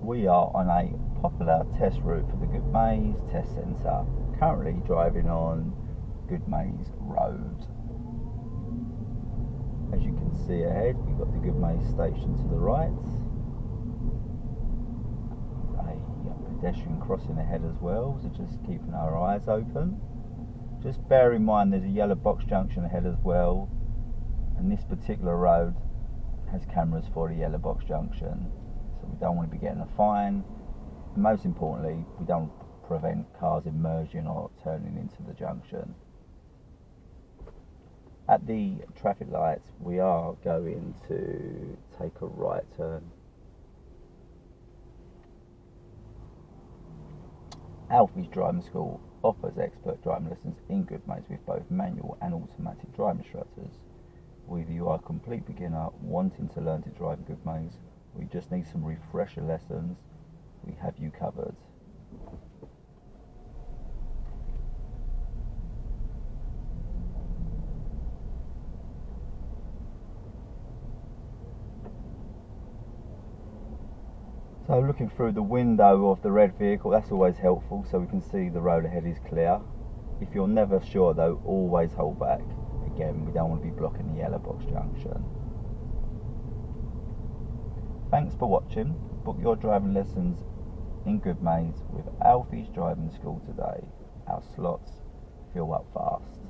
We are on a popular test route for the Goodmayes Test Centre, currently driving on Goodmayes Road. As you can see ahead, we've got the Goodmayes station to the right, a pedestrian crossing ahead as well, so just keeping our eyes open. Just bear in mind there's a yellow box junction ahead as well, and this particular road has cameras for the yellow box junction, so we don't want to be getting a fine, and most importantly we don't prevent cars emerging or turning into the junction. At the traffic lights we are going to take a right turn. ALFIE'S Driving School offers expert driving lessons in Goodmayes with both manual and automatic driving instructors. Whether you are a complete beginner wanting to learn to drive in Goodmayes, or you just need some refresher lessons, we have you covered. So looking through the window of the red vehicle, that's always helpful, so we can see the road ahead is clear. If you're never sure though, always hold back. Again, we don't want to be blocking the yellow box junction. Thanks for watching. Book your driving lessons in Goodmayes with ALFIE'S Driving School today. Our slots fill up fast.